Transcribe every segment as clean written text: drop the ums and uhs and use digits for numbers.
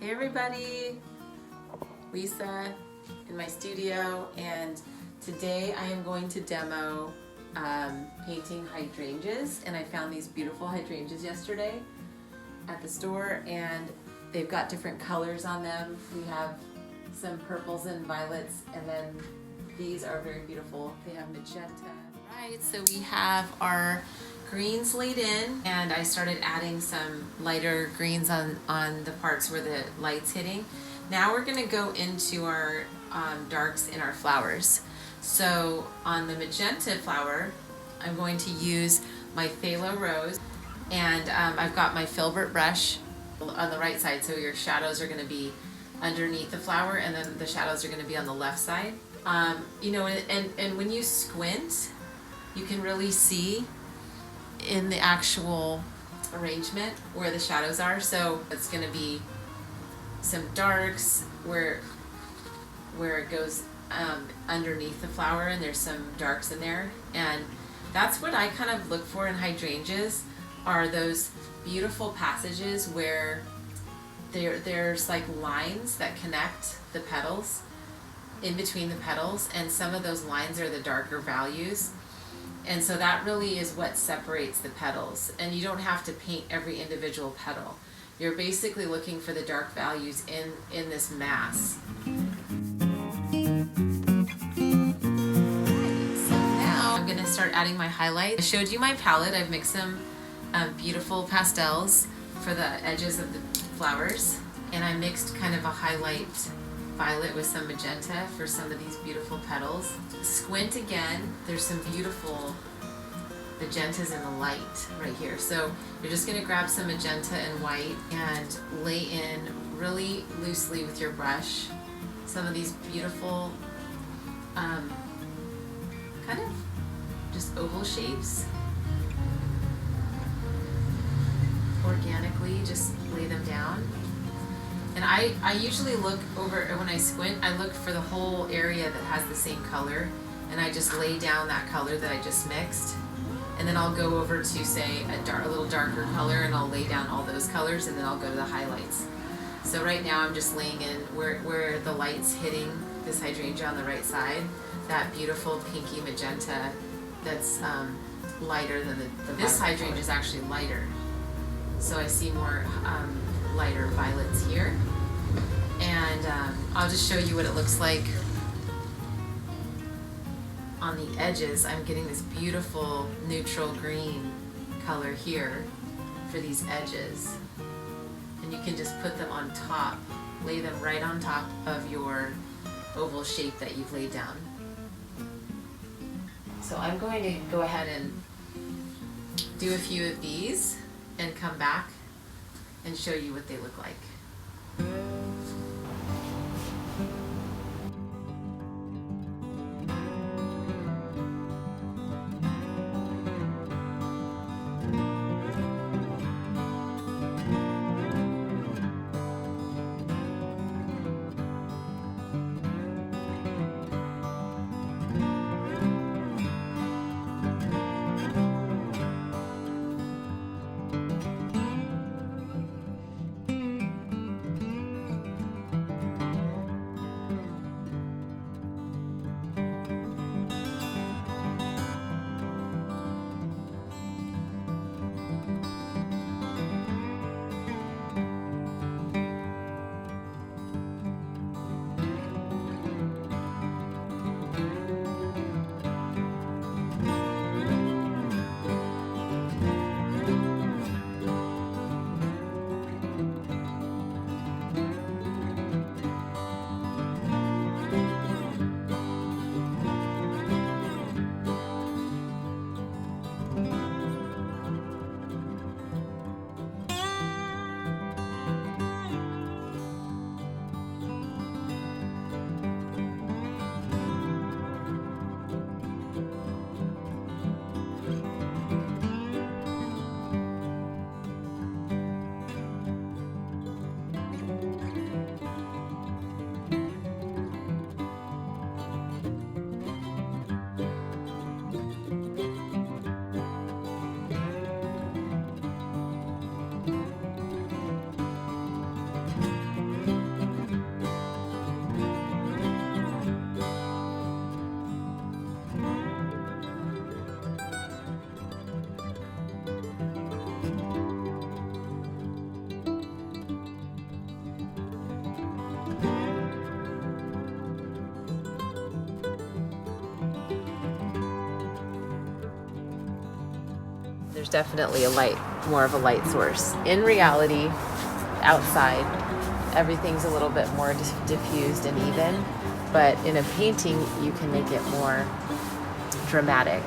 Hey everybody, Lisa in my studio, and today I am going to demo painting hydrangeas. And I found these beautiful hydrangeas yesterday at the store, and they've got different colors on them. We have some purples and violets, and then these are very beautiful. They have magenta. Right, so we have our greens laid in, and I started adding some lighter greens on the parts where the light's hitting. Now we're going to go into our darks in our flowers. So on the magenta flower, I'm going to use my phthalo rose, and I've got my filbert brush on the right side, so your shadows are going to be underneath the flower, and then the shadows are going to be on the left side. You know, and when you squint, you can really see in the actual arrangement where the shadows are. So it's going to be some darks where it goes underneath the flower, and there's some darks in there, and that's what I kind of look for in hydrangeas, are those beautiful passages where there's like lines that connect the petals in between the petals, and some of those lines are the darker values. And so that really is what separates the petals. And you don't have to paint every individual petal. You're basically looking for the dark values in this mass. So now I'm going to start adding my highlight. I showed you my palette. I've mixed some beautiful pastels for the edges of the flowers. And I mixed kind of a highlight violet with some magenta for some of these beautiful petals. Squint again, there's some beautiful magentas in the light right here. So you're just going to grab some magenta and white and lay in really loosely with your brush some of these beautiful kind of just oval shapes. Organically just lay them down. And I usually look over, when I squint, I look for the whole area that has the same color, and I just lay down that color that I just mixed. And then I'll go over to, say, a little darker color, and I'll lay down all those colors, and then I'll go to the highlights. So right now I'm just laying in where the light's hitting this hydrangea on the right side, that beautiful pinky magenta that's lighter than this hydrangea is actually lighter. So I see more lighter violets here, and I'll just show you what it looks like on the edges. I'm getting this beautiful neutral green color here for these edges, and you can just put them on top, lay them right on top of your oval shape that you've laid down. So I'm going to go ahead and do a few of these and come back and show you what they look like. there's definitely more of a light source. In reality, outside, everything's a little bit more diffused and even, but in a painting, you can make it more dramatic.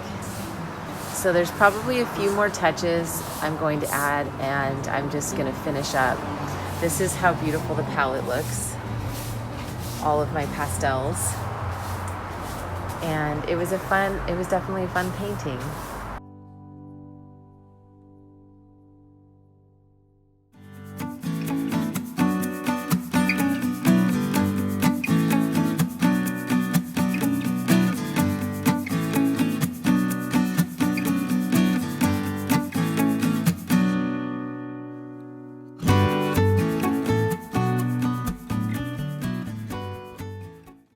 So there's probably a few more touches I'm going to add, and I'm just gonna finish up. This is how beautiful the palette looks. All of my pastels. And it was definitely a fun painting.